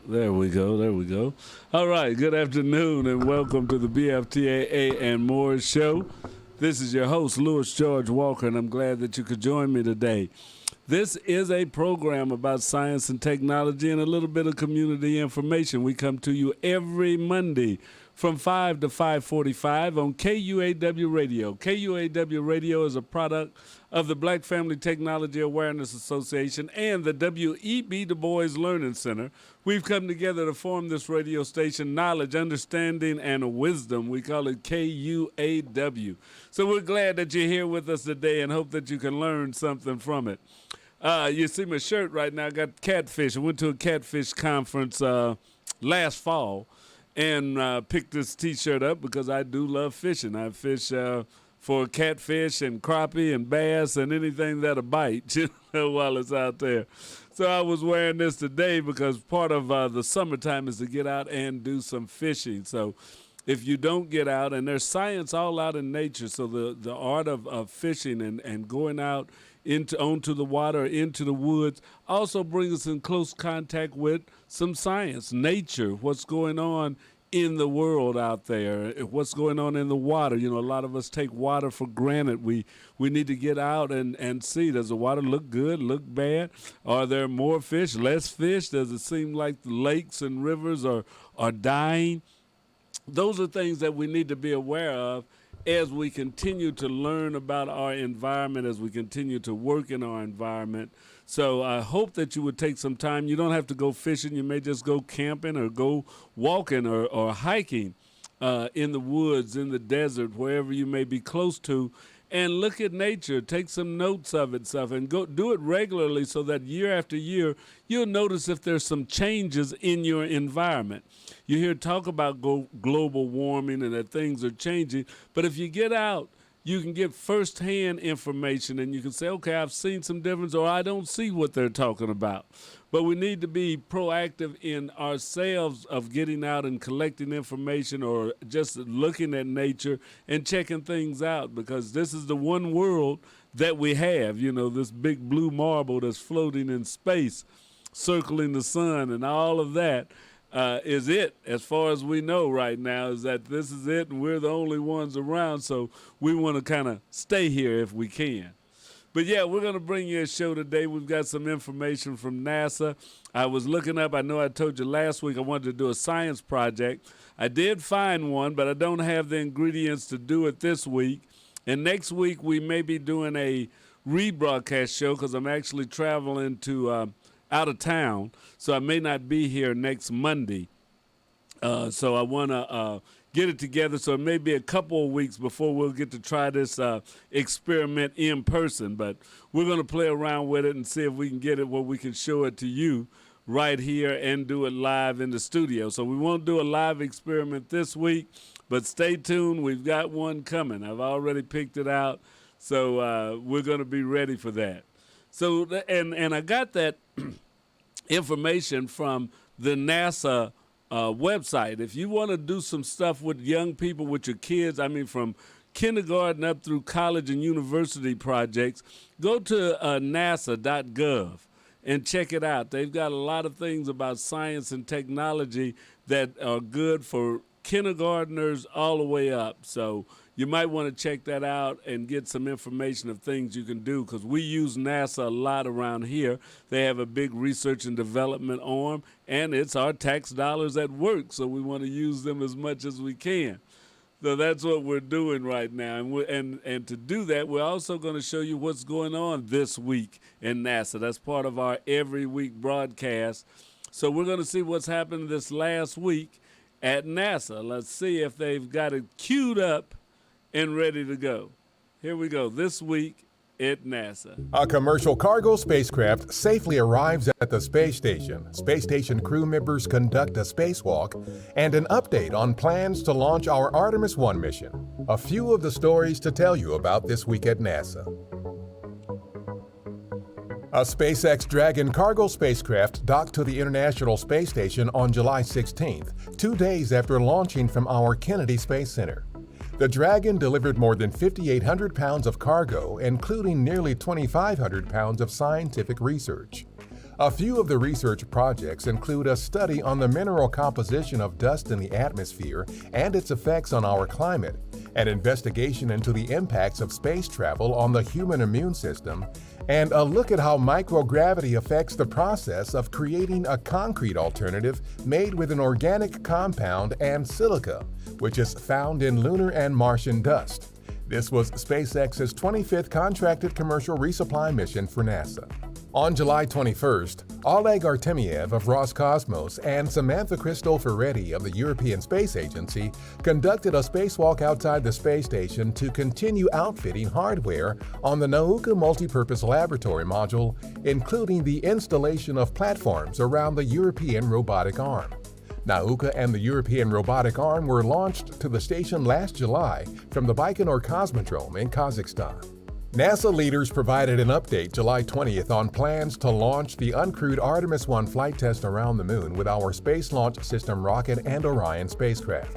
There we go. There we go. All right. Good afternoon and welcome to the BFTAA and More show. This is your host, Louis George Walker, and I'm glad that you could join me today. This is a program about science and technology and a little bit of community information. We come to you every Monday from 5 to 5:45 on KUAW Radio. KUAW Radio is a product of the Black Family Technology Awareness Association and the W.E.B. Du Bois Learning Center. We've come together to form this radio station, Knowledge, Understanding, and Wisdom. We call it KUAW. So we're glad that you're here with us today and hope that you can learn something from it. You see my shirt right now. I got catfish. I went to a catfish conference last fall and picked this T-shirt up because I do love fishing. I fish for catfish and crappie and bass and anything that'll bite while it's out there. So I was wearing this today because part of the summertime is to get out and do some fishing. So if you don't get out, and there's science all out in nature, so the art of fishing and going out onto the water, into the woods, also brings us in close contact with some science, nature, what's going on in the world out there, what's going on in the water. You know, a lot of us take water for granted. We need to get out and see, does the water look good, look bad? Are there more fish, less fish? Does it seem like the lakes and rivers are dying? Those are things that we need to be aware of as we continue to learn about our environment, as we continue to work in our environment. So I hope that you would take some time. You don't have to go fishing. You may just go camping or go walking or hiking in the woods, in the desert, wherever you may be close to, and look at nature. Take some notes of it, and go do it regularly so that year after year, you'll notice if there's some changes in your environment. You hear talk about global warming and that things are changing, but if you get out, you can get firsthand information and you can say, okay, I've seen some difference or I don't see what they're talking about. But we need to be proactive in ourselves of getting out and collecting information or just looking at nature and checking things out, because this is the one world that we have, you know, this big blue marble that's floating in space, circling the sun, and all of that. Is it, as far as we know right now, is that this is it and we're the only ones around, so we want to kind of stay here if we can. But yeah, we're going to bring you a show today. We've got some information from NASA. I was looking up, I know I told you last week I wanted to do a science project. I did find one, but I don't have the ingredients to do it this week. And next week we may be doing a rebroadcast show because I'm actually traveling to out of town, so I may not be here next Monday. So I want to get it together, so it may be a couple of weeks before we'll get to try this experiment in person. But we're going to play around with it and see if we can get it where we can show it to you right here and do it live in the studio. So we won't do a live experiment this week, but stay tuned. We've got one coming. I've already picked it out, so we're going to be ready for that. So, and I got that information from the NASA website. If you want to do some stuff with young people, with your kids, I mean from kindergarten up through college and university projects, go to nasa.gov and check it out. They've got a lot of things about science and technology that are good for kindergartners all the way up. So you might want to check that out and get some information of things you can do, because we use NASA a lot around here. They have a big research and development arm, and it's our tax dollars at work, so we want to use them as much as we can. So that's what we're doing right now. And to do that, we're also going to show you what's going on this week in NASA. That's part of our every week broadcast. So we're going to see what's happened this last week at NASA. Let's see if they've got it queued up and ready to go. Here we go. This week at NASA. A commercial cargo spacecraft safely arrives at the space station. Space station crew members conduct a spacewalk, and an update on plans to launch our Artemis 1 mission. A few of the stories to tell you about this week at NASA. A SpaceX Dragon cargo spacecraft docked to the International Space Station on July 16th, 2 days after launching from our Kennedy Space Center. The Dragon delivered more than 5,800 pounds of cargo, including nearly 2,500 pounds of scientific research. A few of the research projects include a study on the mineral composition of dust in the atmosphere and its effects on our climate, an investigation into the impacts of space travel on the human immune system, and a look at how microgravity affects the process of creating a concrete alternative made with an organic compound and silica, which is found in lunar and Martian dust. This was SpaceX's 25th contracted commercial resupply mission for NASA. On July 21st, Oleg Artemiev of Roscosmos and Samantha Cristoforetti of the European Space Agency conducted a spacewalk outside the space station to continue outfitting hardware on the Nauka multipurpose laboratory module, including the installation of platforms around the European robotic arm. Nauka and the European robotic arm were launched to the station last July from the Baikonur Cosmodrome in Kazakhstan. NASA leaders provided an update July 20th on plans to launch the uncrewed Artemis 1 flight test around the Moon with our Space Launch System rocket and Orion spacecraft.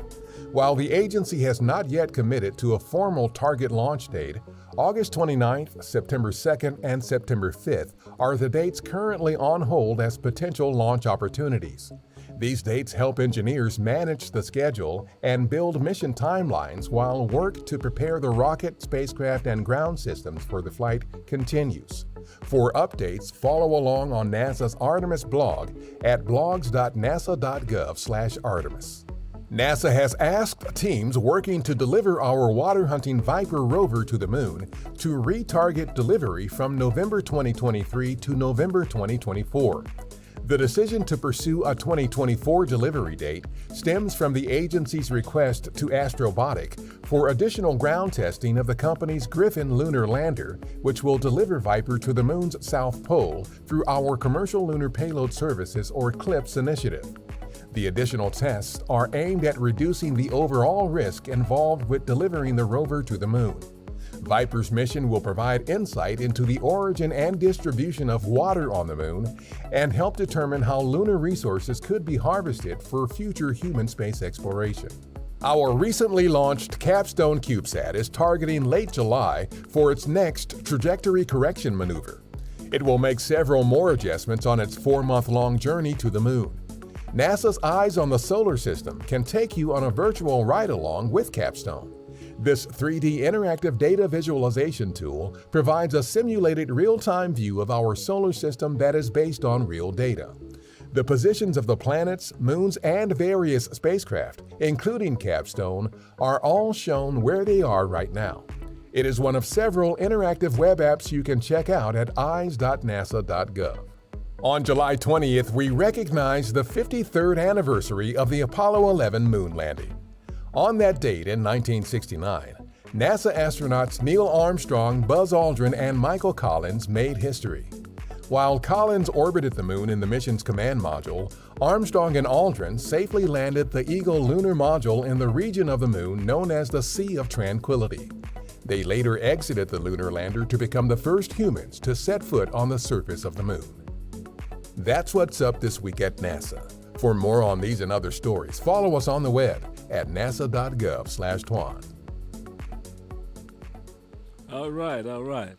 While the agency has not yet committed to a formal target launch date, August 29th, September 2nd, and September 5th are the dates currently on hold as potential launch opportunities. These dates help engineers manage the schedule and build mission timelines while work to prepare the rocket, spacecraft, and ground systems for the flight continues. For updates, follow along on NASA's Artemis blog at blogs.nasa.gov/Artemis. NASA has asked teams working to deliver our water-hunting Viper rover to the Moon to retarget delivery from November 2023 to November 2024. The decision to pursue a 2024 delivery date stems from the agency's request to Astrobotic for additional ground testing of the company's Griffin lunar lander, which will deliver Viper to the Moon's south pole through our Commercial Lunar Payload Services or CLPS initiative. The additional tests are aimed at reducing the overall risk involved with delivering the rover to the Moon. Viper's mission will provide insight into the origin and distribution of water on the Moon and help determine how lunar resources could be harvested for future human space exploration. Our recently launched Capstone CubeSat is targeting late July for its next trajectory correction maneuver. It will make several more adjustments on its 4-month-long journey to the Moon. NASA's Eyes on the Solar System can take you on a virtual ride-along with Capstone. This 3D interactive data visualization tool provides a simulated real-time view of our solar system that is based on real data. The positions of the planets, moons, and various spacecraft, including Capstone, are all shown where they are right now. It is one of several interactive web apps you can check out at eyes.nasa.gov. On July 20th, we recognized the 53rd anniversary of the Apollo 11 moon landing. On that date in 1969, NASA astronauts Neil Armstrong, Buzz Aldrin, and Michael Collins made history. While Collins orbited the moon in the mission's command module, Armstrong and Aldrin safely landed the Eagle lunar module in the region of the moon known as the Sea of Tranquility. They later exited the lunar lander to become the first humans to set foot on the surface of the moon. That's what's up this week at NASA. For more on these and other stories, follow us on the web at nasa.gov/twan. All right.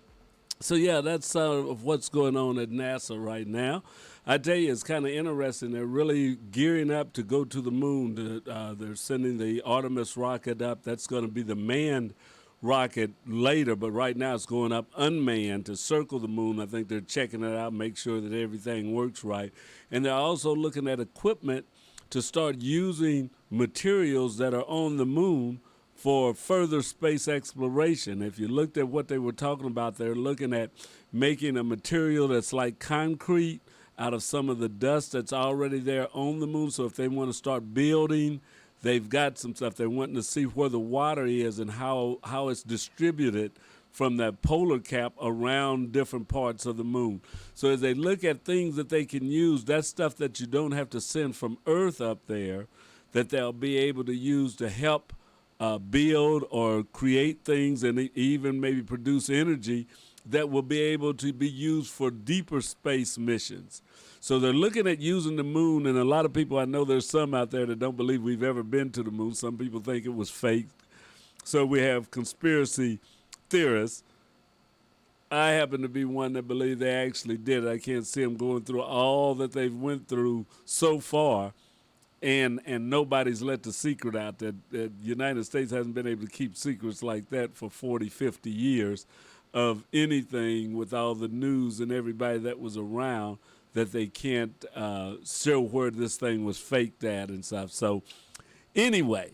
So yeah, that's of what's going on at NASA right now. I tell you, it's kind of interesting. They're really gearing up to go to the moon. They're sending the Artemis rocket up. That's going to be the manned rocket later, but right now it's going up unmanned to circle the moon. I think they're checking it out, make sure that everything works right. And they're also looking at equipment to start using materials that are on the moon for further space exploration. If you looked at what they were talking about, they're looking at making a material that's like concrete out of some of the dust that's already there on the moon. So if they want to start building, they've got some stuff. They're wanting to see where the water is and how it's distributed from that polar cap around different parts of the moon. So as they look at things that they can use, that's stuff that you don't have to send from Earth up there, that they'll be able to use to help build or create things and even maybe produce energy that will be able to be used for deeper space missions. So they're looking at using the moon, and a lot of people, I know there's some out there that don't believe we've ever been to the moon. Some people think it was fake. So we have conspiracy theorists. I happen to be one that believe they actually did it. I can't see them going through all that they've went through so far, and nobody's let the secret out. That the United States hasn't been able to keep secrets like that for 40, 50 years of anything, with all the news and everybody that was around, that they can't show where this thing was faked at and stuff. So anyway,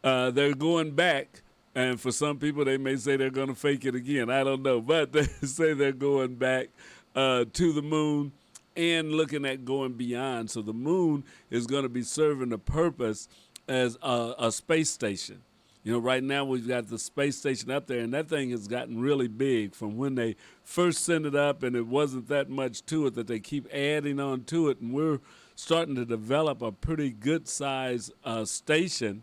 they're going back, and for some people they may say they're going to fake it again. I don't know, but they say they're going back to the moon and looking at going beyond. So the moon is going to be serving a purpose as a space station. You know, right now we've got the space station up there, and that thing has gotten really big from when they first sent it up, and it wasn't that much to it, that they keep adding on to it, and we're starting to develop a pretty good-sized station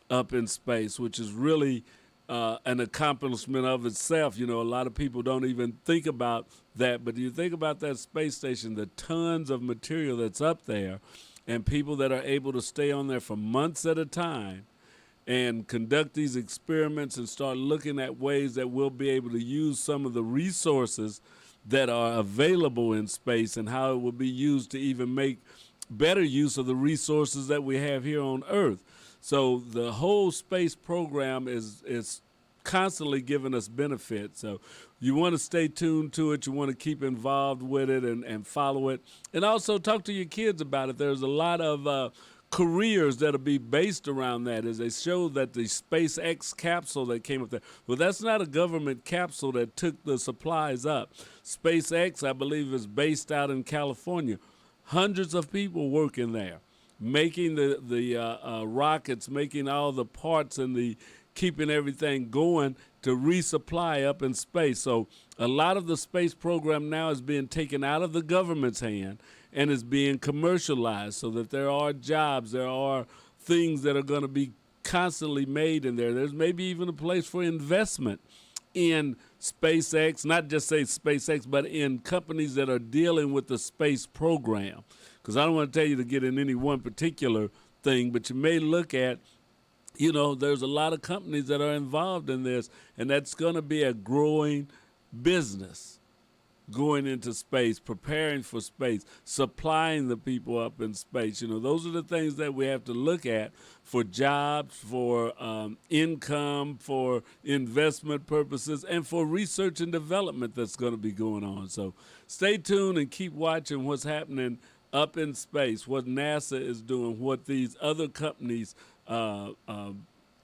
up in space, which is really an accomplishment of itself. You know, a lot of people don't even think about that, but you think about that space station, the tons of material that's up there, and people that are able to stay on there for months at a time and conduct these experiments and start looking at ways that we'll be able to use some of the resources that are available in space, and how it will be used to even make better use of the resources that we have here on Earth. So the whole space program is constantly giving us benefits. So you want to stay tuned to it. You want to keep involved with it and follow it. And also talk to your kids about it. There's a lot of careers that'll be based around that, as they show that the SpaceX capsule that came up there. Well, that's not a government capsule that took the supplies up. SpaceX, I believe, is based out in California. Hundreds of people working there, making the rockets, making all the parts and the keeping everything going to resupply up in space. So a lot of the space program now is being taken out of the government's hand and is being commercialized, so that there are jobs, there are things that are going to be constantly made in there. There's maybe even a place for investment in SpaceX, not just say SpaceX, but in companies that are dealing with the space program. Because I don't want to tell you to get in any one particular thing, but you may look at, you know, there's a lot of companies that are involved in this, and that's going to be a growing business. going into space, preparing for space, supplying the people up in space. Those are the things that we have to look at for jobs, for income, for investment purposes, and for research and development that's going to be going on. So stay tuned and keep watching what's happening up in space, what NASA is doing, what these other companies,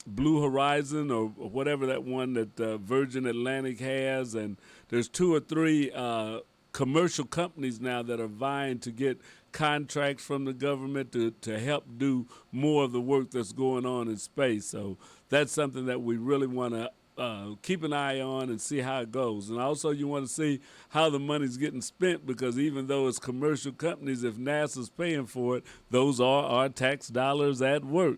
Blue Horizon or whatever that one that Virgin Atlantic has, and there's 2 or 3 commercial companies now that are vying to get contracts from the government to help do more of the work that's going on in space. So that's something that we really want to keep an eye on and see how it goes. And also you want to see how the money's getting spent, because even though it's commercial companies, if NASA's paying for it, those are our tax dollars at work.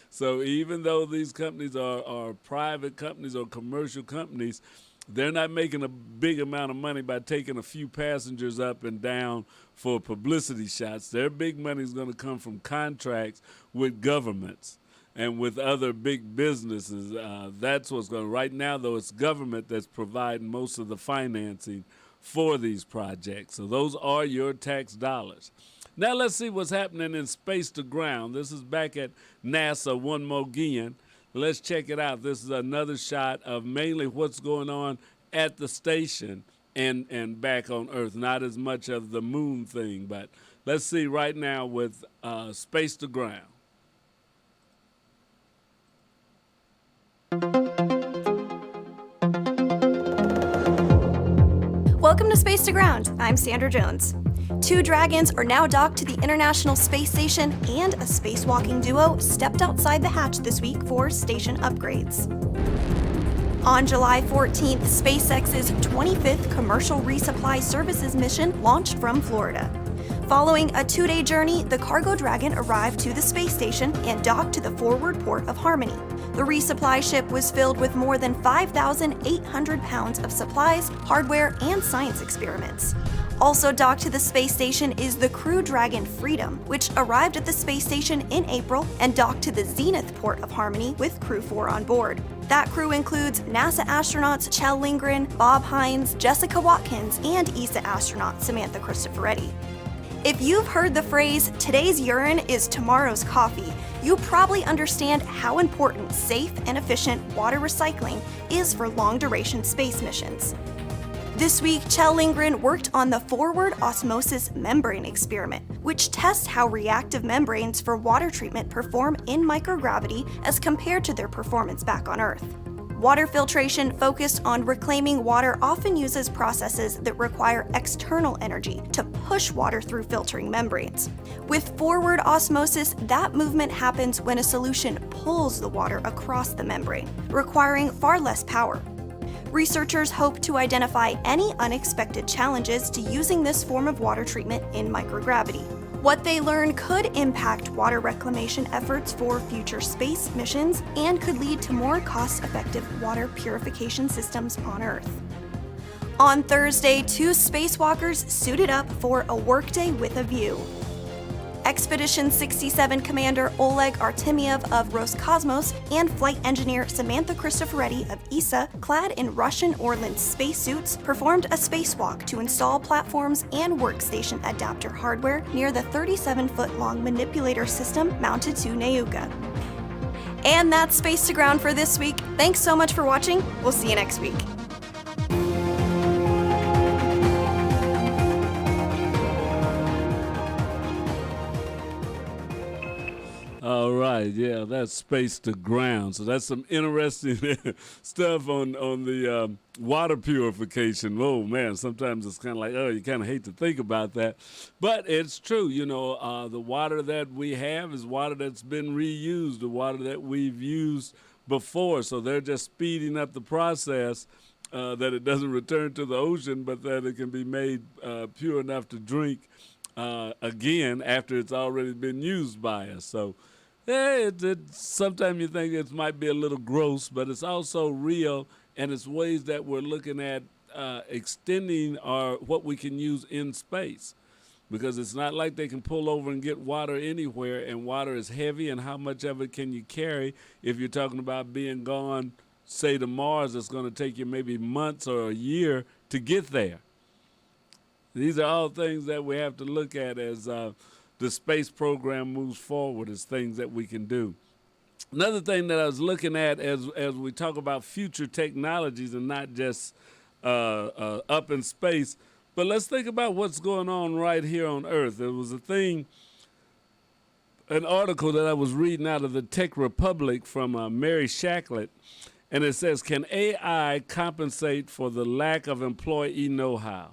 So even though these companies are private companies or commercial companies, they're not making a big amount of money by taking a few passengers up and down for publicity shots. Their big money is going to come from contracts with governments and with other big businesses. That's what's going to. Right now, though, it's government that's providing most of the financing for these projects. So those are your tax dollars. Now let's see what's happening in Space to Ground. This is back at NASA one more again. Let's check it out. This is another shot of mainly what's going on at the station and back on Earth. Not as much of the moon thing, but let's see right now with Space to Ground. Welcome to Space to Ground. I'm Sandra Jones. 2 Dragons are now docked to the International Space Station, and a spacewalking duo stepped outside the hatch this week for station upgrades. On July 14th, SpaceX's 25th Commercial Resupply Services mission launched from Florida. Following a 2-day journey, the cargo Dragon arrived to the space station and docked to the forward port of Harmony. The resupply ship was filled with more than 5,800 pounds of supplies, hardware, and science experiments. Also docked to the space station is the Crew Dragon Freedom, which arrived at the space station in April and docked to the Zenith port of Harmony with Crew 4 on board. That crew includes NASA astronauts Kjell Lindgren, Bob Hines, Jessica Watkins, and ESA astronaut Samantha Cristoforetti. If you've heard the phrase, "today's urine is tomorrow's coffee," you probably understand how important safe and efficient water recycling is for long-duration space missions. This week, Kjell Lindgren worked on the forward osmosis membrane experiment, which tests how reactive membranes for water treatment perform in microgravity as compared to their performance back on Earth. Water filtration focused on reclaiming water often uses processes that require external energy to push water through filtering membranes. With forward osmosis, that movement happens when a solution pulls the water across the membrane, requiring far less power. Researchers hope to identify any unexpected challenges to using this form of water treatment in microgravity. What they learn could impact water reclamation efforts for future space missions and could lead to more cost-effective water purification systems on Earth. On Thursday, 2 spacewalkers suited up for a workday with a view. Expedition 67 Commander Oleg Artemyev of Roscosmos and Flight Engineer Samantha Cristoforetti of ESA, clad in Russian Orlan spacesuits, performed a spacewalk to install platforms and workstation adapter hardware near the 37-foot-long manipulator system mounted to Nauka. And that's Space to Ground for this week. Thanks so much for watching. We'll see you next week. All right, yeah, that's Space to Ground. So that's some interesting stuff on the water purification. Oh, man, sometimes it's kind of like, oh, you kind of hate to think about that. But it's true, the water that we have is water that's been reused, the water that we've used before. So they're just speeding up the process that it doesn't return to the ocean, but that it can be made pure enough to drink again after it's already been used by us. So sometimes you think it might be a little gross, but it's also real, and it's ways that we're looking at extending what we can use in space, because it's not like they can pull over and get water anywhere, and water is heavy, and how much of it can you carry if you're talking about being gone, say, to Mars? It's going to take you maybe months or a year to get there. These are all things that we have to look at as the space program moves forward, as things that we can do. Another thing that I was looking at as we talk about future technologies and not just up in space, but let's think about what's going on right here on Earth. There was an article that I was reading out of the Tech Republic from Mary Shacklet, and it says, "Can AI compensate for the lack of employee know-how?"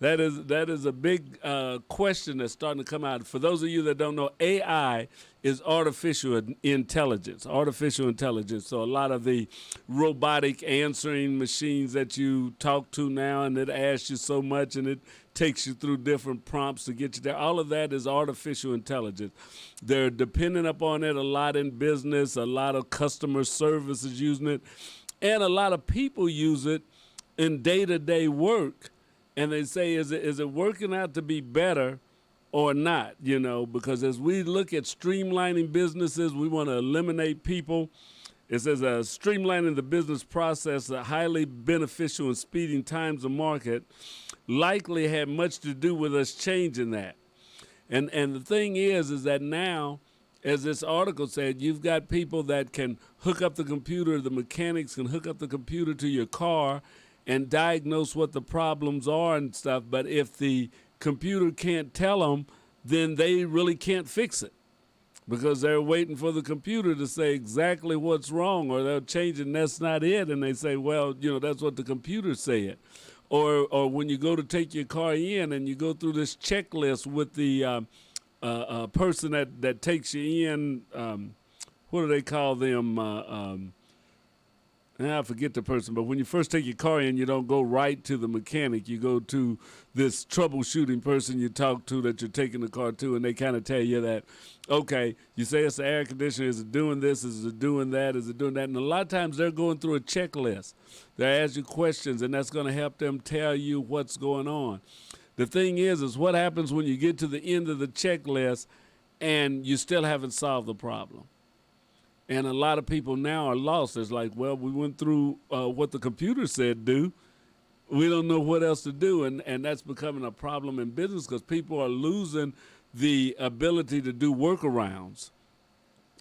That is a big question that's starting to come out. For those of you that don't know, AI is artificial intelligence. Artificial intelligence. So a lot of the robotic answering machines that you talk to now, and it asks you so much, and it takes you through different prompts to get you there. All of that is artificial intelligence. They're dependent upon it a lot in business. A lot of customer service is using it, and a lot of people use it in day-to-day work. And they say, is it working out to be better or not? You know, because as we look at streamlining businesses, we want to eliminate people. It says streamlining the business process is highly beneficial in speeding times of market, likely had much to do with us changing that. And the thing is that now, as this article said, you've got people that can hook up the computer, the mechanics can hook up the computer to your car and diagnose what the problems are and stuff. But if the computer can't tell them, then they really can't fix it, because they're waiting for the computer to say exactly what's wrong, or they'll change it and that's not it. And they say, well, you know, that's what the computer said. Or when you go to take your car in and you go through this checklist with the person that takes you in, what do they call them? I forget the person, but when you first take your car in, you don't go right to the mechanic. You go to this troubleshooting person you talk to that you're taking the car to, and they kind of tell you that, okay, you say it's the air conditioner. Is it doing this? Is it doing that? Is it doing that? And a lot of times they're going through a checklist. They ask you questions, and that's going to help them tell you what's going on. The thing is what happens when you get to the end of the checklist and you still haven't solved the problem? And a lot of people now are lost. It's like, well, we went through what the computer said do. We don't know what else to do. And that's becoming a problem in business, because people are losing the ability to do workarounds.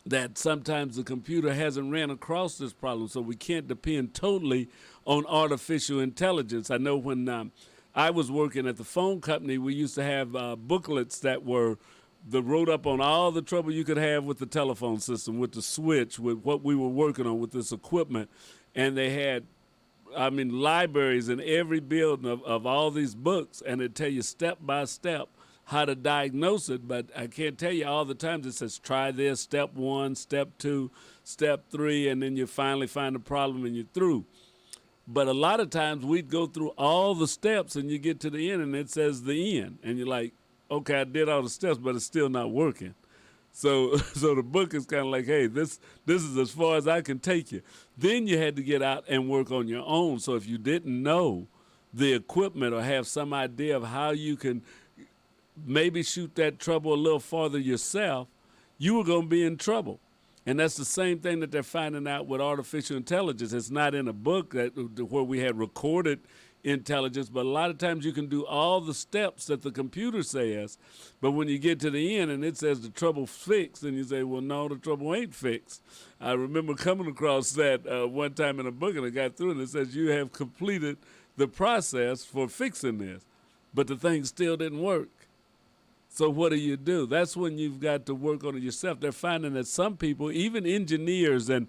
That sometimes the computer hasn't ran across this problem, so we can't depend totally on artificial intelligence. I know when I was working at the phone company, we used to have booklets that wrote up on all the trouble you could have with the telephone system, with the switch, with what we were working on with this equipment. And they had, libraries in every building of all these books, and it'd tell you step by step how to diagnose it. But I can't tell you all the times it says try this, step 1, step 2, step 3, and then you finally find the problem and you're through. But a lot of times we'd go through all the steps and you get to the end and it says the end, and you're like, okay, I did all the steps, but it's still not working. So the book is kind of like, hey, this is as far as I can take you. Then you had to get out and work on your own. So if you didn't know the equipment or have some idea of how you can maybe shoot that trouble a little farther yourself, you were going to be in trouble. And that's the same thing that they're finding out with artificial intelligence. It's not in a book where we had recorded intelligence, but a lot of times you can do all the steps that the computer says, but when you get to the end and it says the trouble's fixed, and you say, well, no, the trouble ain't fixed. I remember coming across that one time in a book, and I got through and it says you have completed the process for fixing this, but the thing still didn't work. So what do? That's when you've got to work on it yourself. They're finding that some people, even engineers and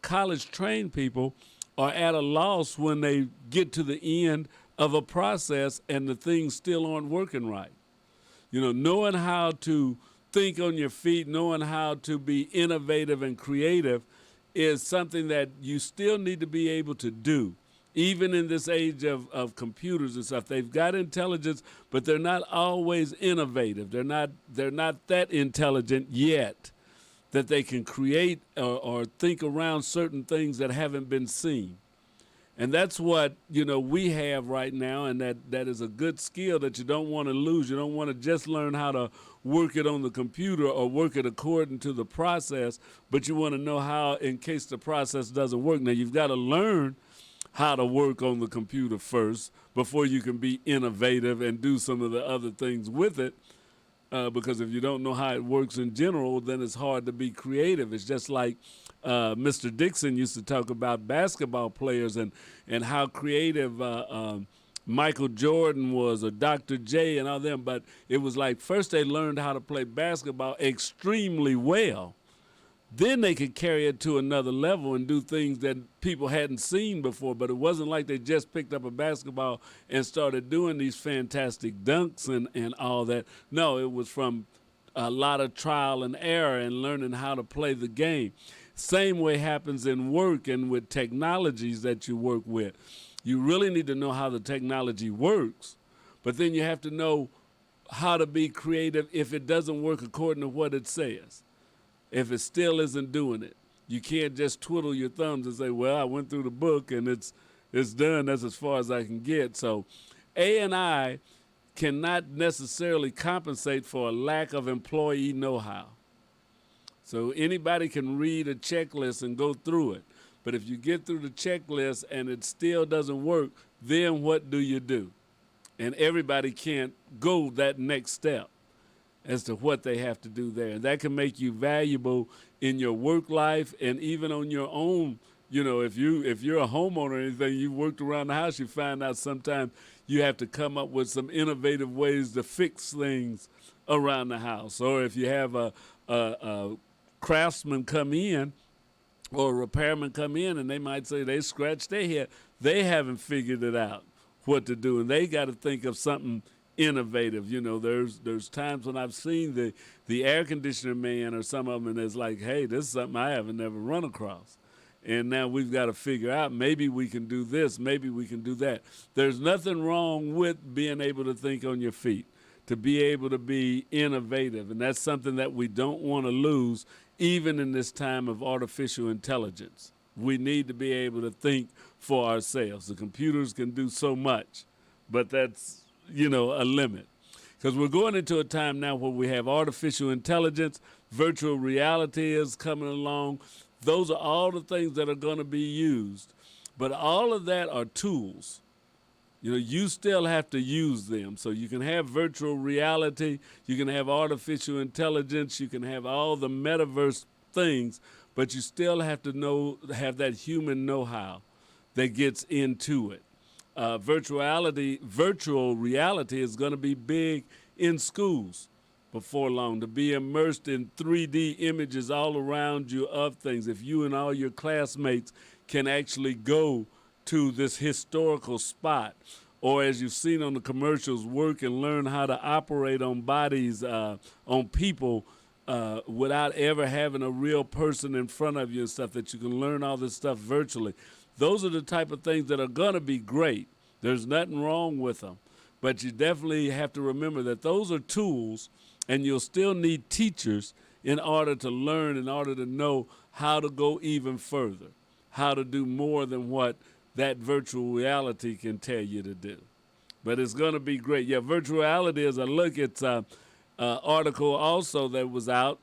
college-trained people, are at a loss when they get to the end of a process and the things still aren't working right. You know, knowing how to think on your feet, knowing how to be innovative and creative is something that you still need to be able to do. Even in this age of computers and stuff, they've got intelligence, but they're not always innovative. They're not that intelligent yet that they can create or think around certain things that haven't been seen. And that's what, we have right now, and that is a good skill that you don't want to lose. You don't want to just learn how to work it on the computer or work it according to the process, but you want to know how in case the process doesn't work. Now, you've got to learn how to work on the computer first before you can be innovative and do some of the other things with it. Because if you don't know how it works in general, then it's hard to be creative. It's just like Mr. Dixon used to talk about basketball players and how creative Michael Jordan was, or Dr. J and all them. But it was like first they learned how to play basketball extremely well. Then they could carry it to another level and do things that people hadn't seen before. But it wasn't like they just picked up a basketball and started doing these fantastic dunks and all that. No, it was from a lot of trial and error and learning how to play the game. Same way happens in work and with technologies that you work with. You really need to know how the technology works, but then you have to know how to be creative if it doesn't work according to what it says. If it still isn't doing it, you can't just twiddle your thumbs and say, well, I went through the book and it's done. That's as far as I can get. So A&I cannot necessarily compensate for a lack of employee know-how. So anybody can read a checklist and go through it. But if you get through the checklist and it still doesn't work, then what do you do? And everybody can't go that next step as to what they have to do there. And that can make you valuable in your work life and even on your own. You know, if you're a homeowner or anything, you've worked around the house, you find out sometimes you have to come up with some innovative ways to fix things around the house. Or if you have a craftsman come in or a repairman come in and they might say they scratched their head, they haven't figured it out what to do, and they got to think of something innovative. You know, there's times when I've seen the air conditioner man or some of them, and it's like, hey, this is something I haven't never run across. And now we've got to figure out, maybe we can do this, maybe we can do that. There's nothing wrong with being able to think on your feet, to be able to be innovative. And that's something that we don't want to lose, even in this time of artificial intelligence. We need to be able to think for ourselves. The computers can do so much, but that's, you know, a limit. Because we're going into a time now where we have artificial intelligence, virtual reality is coming along. Those are all the things that are going to be used. But all of that are tools. You know, you still have to use them. So you can have virtual reality, you can have artificial intelligence, you can have all the metaverse things, but you still have to have that human know-how that gets into it. Virtual reality is going to be big in schools before long, to be immersed in 3D images all around you of things. If you and all your classmates can actually go to this historical spot, or as you've seen on the commercials, work and learn how to operate on bodies, on people, without ever having a real person in front of you and stuff, that you can learn all this stuff virtually. Those are the type of things that are going to be great. There's nothing wrong with them. But you definitely have to remember that those are tools, and you'll still need teachers in order to learn, in order to know how to go even further, how to do more than what that virtual reality can tell you to do. But it's going to be great. Yeah, virtual reality, as I look at article also that was out,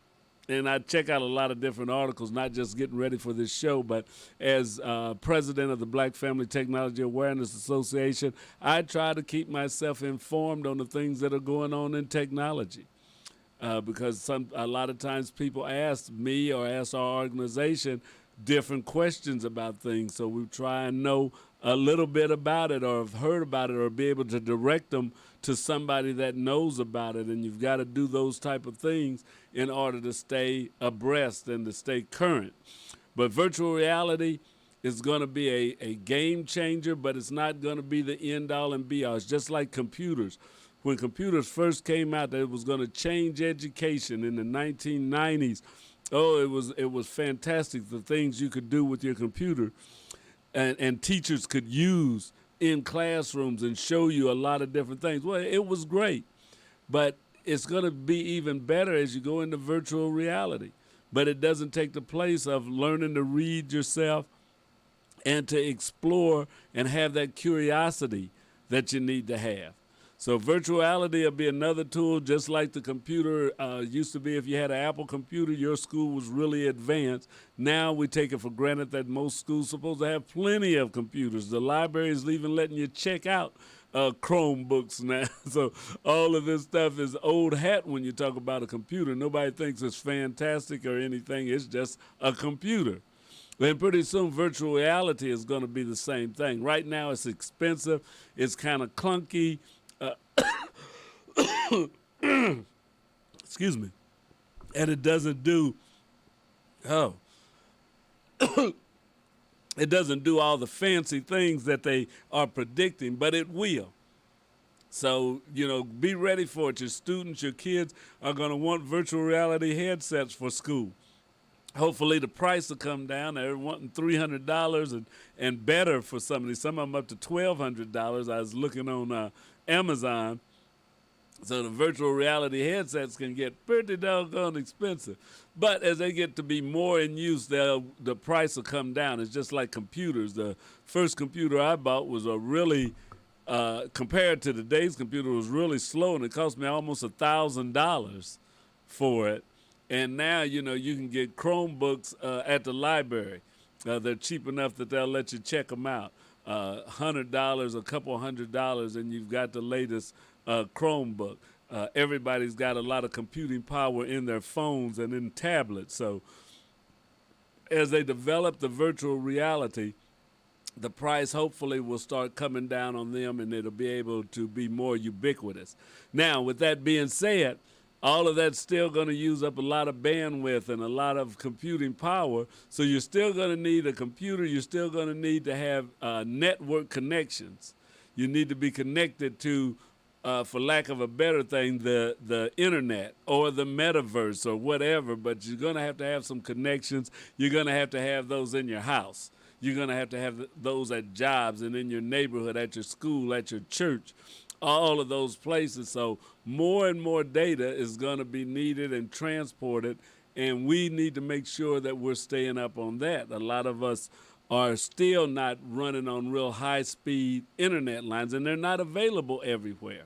and I check out a lot of different articles, not just getting ready for this show, but as president of the Black Family Technology Awareness Association, I try to keep myself informed on the things that are going on in technology. Because a lot of times people ask me or ask our organization different questions about things, so we try and know a little bit about it, or have heard about it, or be able to direct them to somebody that knows about it. And you've got to do those type of things in order to stay abreast and to stay current. But virtual reality is going to be a game changer, but it's not going to be the end all and be all. It's just like computers. When computers first came out, that it was going to change education in the 1990s. Oh, it was fantastic, the things you could do with your computer, and teachers could use in classrooms and show you a lot of different things. Well, it was great, but it's going to be even better as you go into virtual reality. But it doesn't take the place of learning to read yourself and to explore and have that curiosity that you need to have. So virtual reality will be another tool, just like the computer used to be. If you had an Apple computer, your school was really advanced. Now we take it for granted that most schools are supposed to have plenty of computers. The library is even letting you check out Chromebooks now. So all of this stuff is old hat when you talk about a computer. Nobody thinks it's fantastic or anything. It's just a computer. And pretty soon virtual reality is going to be the same thing. Right now it's expensive. It's kind of clunky. Excuse me. And it doesn't do, it doesn't do all the fancy things that they are predicting, but it will. So, be ready for it. Your students, your kids are going to want virtual reality headsets for school. Hopefully the price will come down. They're wanting $300 and better for some of these. Some of them up to $1,200. I was looking on Amazon. So the virtual reality headsets can get pretty doggone expensive. But as they get to be more in use, the price will come down. It's just like computers. The first computer I bought was a really, compared to today's computer, was really slow, and it cost me almost $1,000 for it. And now, you can get Chromebooks at the library. They're cheap enough that they'll let you check them out. $100, a couple $100, and you've got the latest Chromebook. Everybody's got a lot of computing power in their phones and in tablets. So as they develop the virtual reality, the price hopefully will start coming down on them, and it'll be able to be more ubiquitous. Now, with that being said, all of that's still going to use up a lot of bandwidth and a lot of computing power. So you're still going to need a computer. You're still going to need to have network connections. You need to be connected to, for lack of a better thing, the internet or the metaverse or whatever. But you're going to have some connections. You're going to have those in your house. You're going to have those at jobs and in your neighborhood, at your school, at your church. All of those places. So more and more data is going to be needed and transported, and we need to make sure that we're staying up on that. A lot of us are still not running on real high-speed internet lines, and they're not available everywhere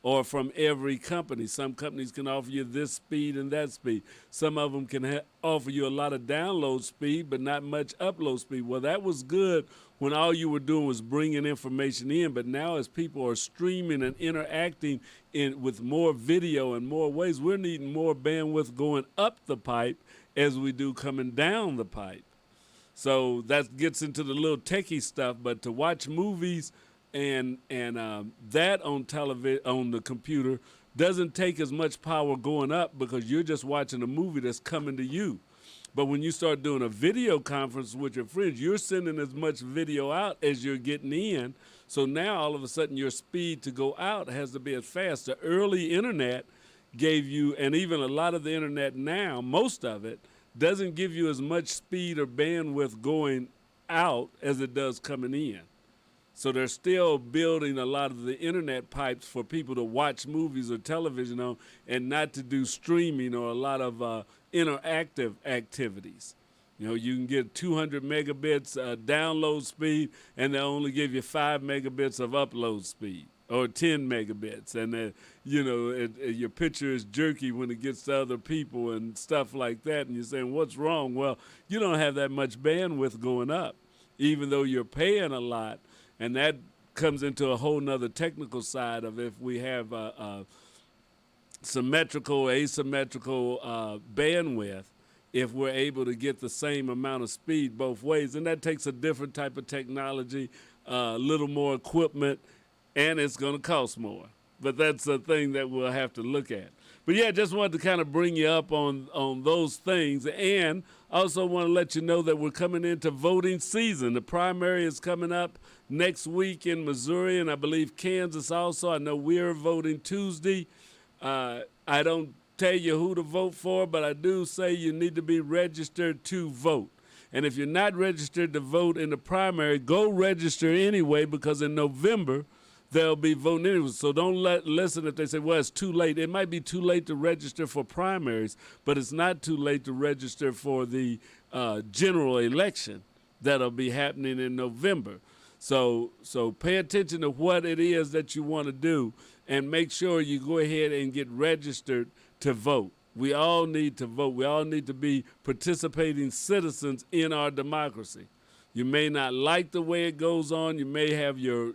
or from every company. Some companies can offer you this speed and that speed. Some of them can offer you a lot of download speed, but not much upload speed. Well, that was good when all you were doing was bringing information in, but now as people are streaming and interacting with more video and more ways, we're needing more bandwidth going up the pipe as we do coming down the pipe. So that gets into the little techie stuff, but to watch movies and that on television, on the computer, doesn't take as much power going up because you're just watching a movie that's coming to you. But when you start doing a video conference with your friends, you're sending as much video out as you're getting in. So now all of a sudden your speed to go out has to be as fast. The early internet gave you, and even a lot of the internet now, most of it, doesn't give you as much speed or bandwidth going out as it does coming in. So they're still building a lot of the internet pipes for people to watch movies or television on, and not to do streaming or a lot of interactive activities. You can get 200 megabits download speed, and they'll only give you 5 megabits of upload speed, or 10 megabits. And your picture is jerky when it gets to other people and stuff like that. And you're saying, what's wrong? Well, you don't have that much bandwidth going up, even though you're paying a lot. And that comes into a whole nother technical side of if we have symmetrical, asymmetrical bandwidth, if we're able to get the same amount of speed both ways. And that takes a different type of technology, a little more equipment, and it's going to cost more. But that's a thing that we'll have to look at. But yeah, just wanted to kind of bring you up on those things. And also want to let you know that we're coming into voting season. The primary is coming up next week in Missouri, and I believe Kansas also. I know we're voting Tuesday. I don't tell you who to vote for, but I do say you need to be registered to vote. And if you're not registered to vote in the primary, go register anyway, because in November they'll be voting anyway. So don't listen if they say, well, it's too late. It might be too late to register for primaries, but it's not too late to register for the general election that'll be happening in November. So pay attention to what it is that you want to do, and make sure you go ahead and get registered to vote. We all need to vote. We all need to be participating citizens in our democracy. You may not like the way it goes on. You may have your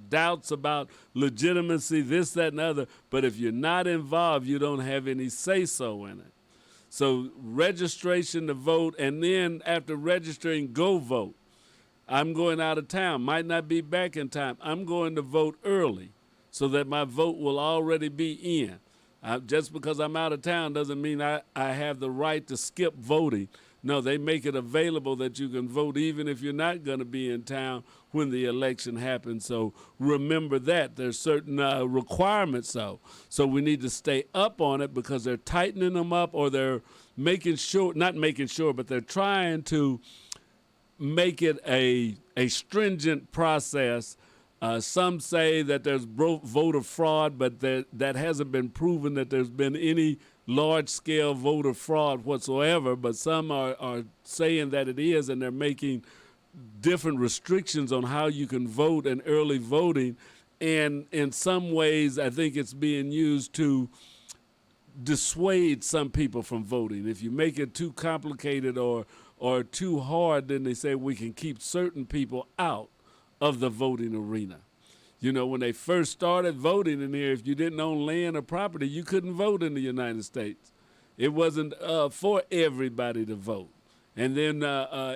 doubts about legitimacy, this, that, and other. But if you're not involved, you don't have any say-so in it. So registration to vote, and then after registering, go vote. I'm going out of town, might not be back in time. I'm going to vote early so that my vote will already be in. Just because I'm out of town doesn't mean I have the right to skip voting. No, they make it available that you can vote even if you're not going to be in town when the election happens. So remember that. There's certain requirements, though. So we need to stay up on it because they're tightening them up, or they're making sure, not making sure, but they're trying to make it a stringent process. Some say that there's voter fraud, but that hasn't been proven that there's been any large-scale voter fraud whatsoever. But some are saying that it is, and they're making different restrictions on how you can vote and early voting. And in some ways, I think it's being used to dissuade some people from voting. If you make it too complicated or too hard, then they say we can keep certain people out of the voting arena. You know, when they first started voting in here, if you didn't own land or property, you couldn't vote in the United States. It wasn't for everybody to vote. And then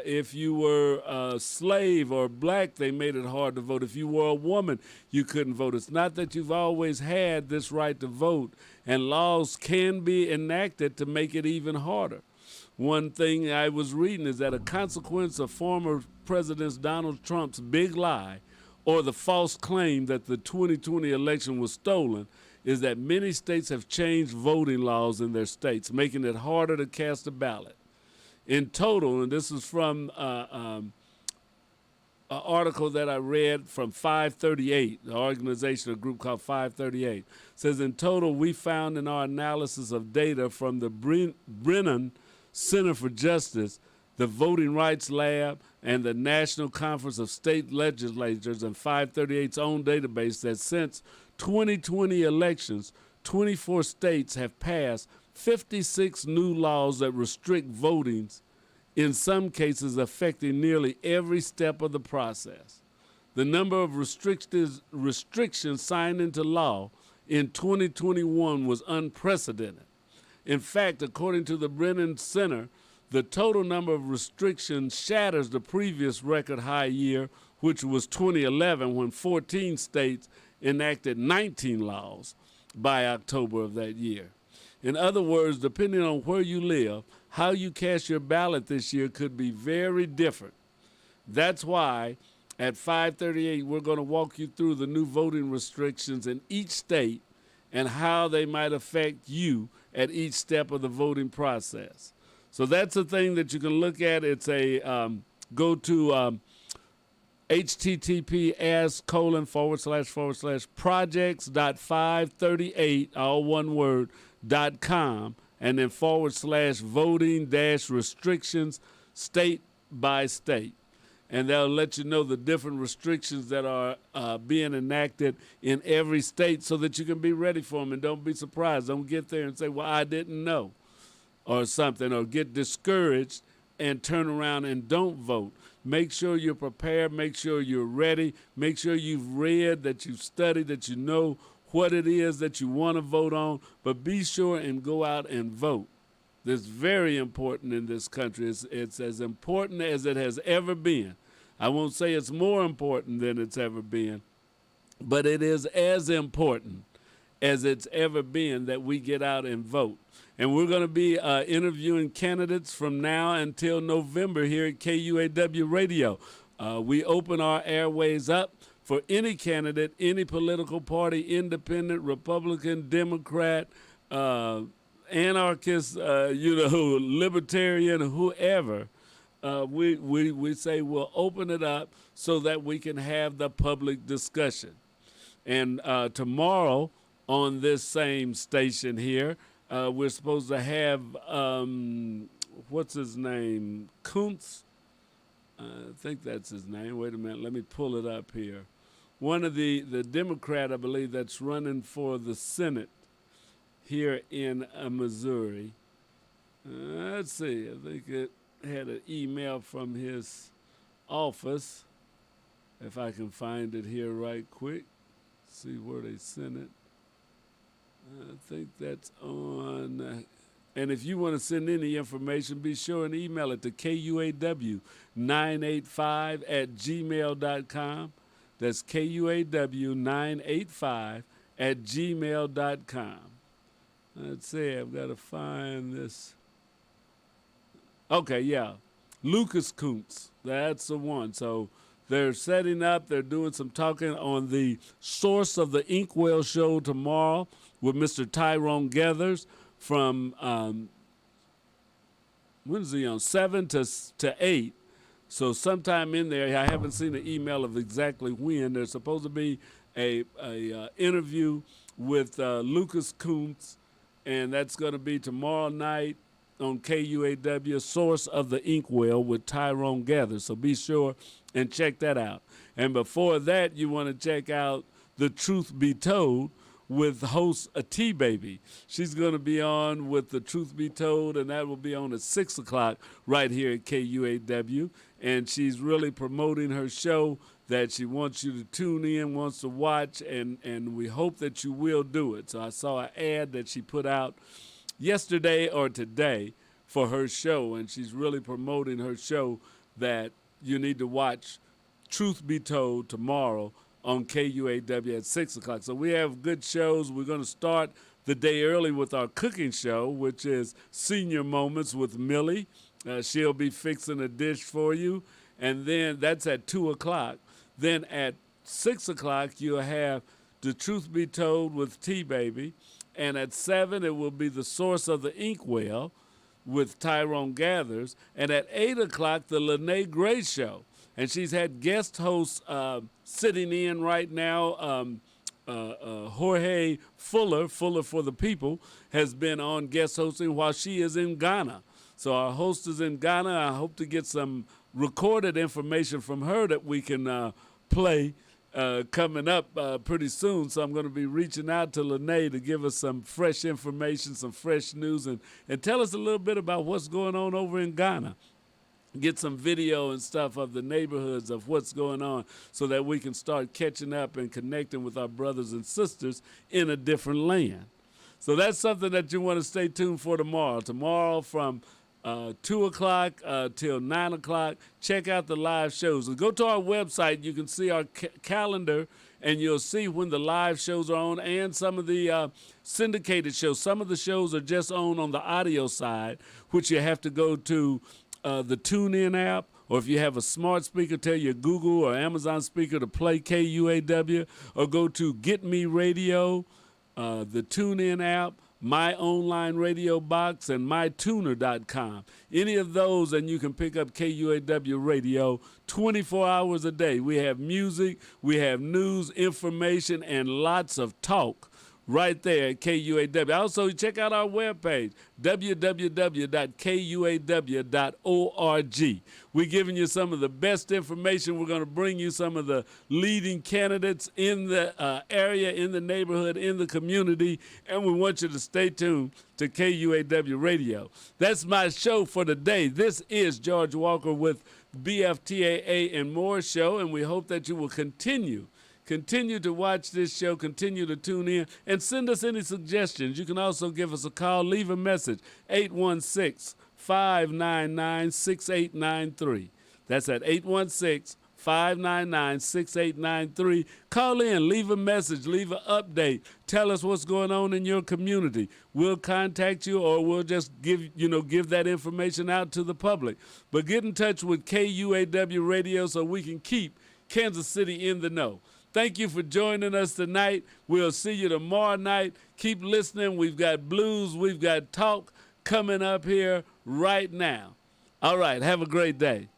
if you were a slave or black, they made it hard to vote. If you were a woman, you couldn't vote. It's not that you've always had this right to vote, and laws can be enacted to make it even harder. One thing I was reading is that a consequence of former President Donald Trump's big lie, or the false claim that the 2020 election was stolen, is that many states have changed voting laws in their states, making it harder to cast a ballot. In total, and this is from an article that I read from 538, the organization, a group called 538, says in total we found in our analysis of data from the Brennan Center for Justice, the Voting Rights Lab, and the National Conference of State Legislatures, and 538's own database, that since 2020 elections, 24 states have passed 56 new laws that restrict voting, in some cases affecting nearly every step of the process. The number of restrictions signed into law in 2021 was unprecedented. In fact, according to the Brennan Center, the total number of restrictions shatters the previous record high year, which was 2011, when 14 states enacted 19 laws by October of that year. In other words, depending on where you live, how you cast your ballot this year could be very different. That's why at 538, we're going to walk you through the new voting restrictions in each state and how they might affect you at each step of the voting process. So that's a thing that you can look at. It's a go to https://projects.538, all one word, .com, and then /voting-restrictions state by state. And they'll let you know the different restrictions that are being enacted in every state so that you can be ready for them and don't be surprised. Don't get there and say, well, I didn't know, or something, or get discouraged and turn around and don't vote. Make sure you're prepared. Make sure you're ready. Make sure you've read, that you've studied, that you know what it is that you want to vote on, but be sure and go out and vote. That's very important in this country. It's as important as it has ever been. I won't say it's more important than it's ever been, but it is as important as it's ever been that we get out and vote. And we're going to be interviewing candidates from now until November here at KUAW Radio. We open our airways up for any candidate, any political party, independent, Republican, Democrat, anarchist, libertarian, whoever. We say we'll open it up so that we can have the public discussion. And tomorrow on this same station here, we're supposed to have, what's his name, Kuntz? I think that's his name. Wait a minute. Let me pull it up here. One of the Democrat, I believe, that's running for the Senate here in Missouri. Let's see. I think it had an email from his office. If I can find it here right quick. See where they sent it. I think that's on. And if you want to send any information, be sure and email it to KUAW985@gmail.com. That's KUAW985@gmail.com. Let's see, I've got to find this. Okay, yeah. Lucas Kuntz. That's the one. So they're setting up, they're doing some talking on the source of the Inkwell show tomorrow with Mr. Tyrone Gathers from, when is he on? 7 to 8. So sometime in there, I haven't seen an email of exactly when. There's supposed to be a interview with Lucas Kuntz, and that's going to be tomorrow night on KUAW, Source of the Inkwell with Tyrone Gathers. So be sure and check that out. And before that, you want to check out The Truth Be Told with host T-Baby. She's going to be on with The Truth Be Told, and that will be on at 6 o'clock right here at KUAW. And she's really promoting her show that she wants you to tune in, wants to watch, and we hope that you will do it. So I saw an ad that she put out yesterday or today for her show, and she's really promoting her show that you need to watch Truth Be Told tomorrow on KUAW at 6 o'clock. So we have good shows. We're going to start the day early with our cooking show, which is Senior Moments with Millie. She'll be fixing a dish for you. And then that's at 2 o'clock. Then at 6 o'clock, you'll have The Truth Be Told with T-Baby. And at 7, it will be The Source of the Inkwell with Tyrone Gathers. And at 8 o'clock, the Lene Gray Show. And she's had guest hosts sitting in right now. Jorge Fuller for the People, has been on guest hosting while she is in Ghana. So our host is in Ghana. I hope to get some recorded information from her that we can play coming up pretty soon. So I'm going to be reaching out to Lene to give us some fresh information, some fresh news, and tell us a little bit about what's going on over in Ghana. Get some video and stuff of the neighborhoods of what's going on so that we can start catching up and connecting with our brothers and sisters in a different land. So that's something that you want to stay tuned for tomorrow. Tomorrow from 2 o'clock till 9 o'clock, check out the live shows. And go to our website. You can see our calendar, and you'll see when the live shows are on and some of the syndicated shows. Some of the shows are just on the audio side, which you have to go to the TuneIn app, or if you have a smart speaker, tell your Google or Amazon speaker to play KUAW, or go to Get Me Radio, the TuneIn app, My Online Radio Box, and MyTuner.com. Any of those, and you can pick up KUAW Radio 24 hours a day. We have music, we have news, information, and lots of talk right there at KUAW. Also, check out our webpage, www.kuaw.org. We're giving you some of the best information. We're going to bring you some of the leading candidates in the area, in the neighborhood, in the community, and we want you to stay tuned to KUAW Radio. That's my show for today. This is George Walker with BFTAA and More Show, and we hope that you will continue to watch this show, continue to tune in, and send us any suggestions. You can also give us a call, leave a message, 816-599-6893. That's at 816-599-6893. Call in, leave a message, leave an update. Tell us what's going on in your community. We'll contact you, or we'll just give that information out to the public. But get in touch with KUAW Radio so we can keep Kansas City in the know. Thank you for joining us tonight. We'll see you tomorrow night. Keep listening. We've got blues. We've got talk coming up here right now. All right. Have a great day.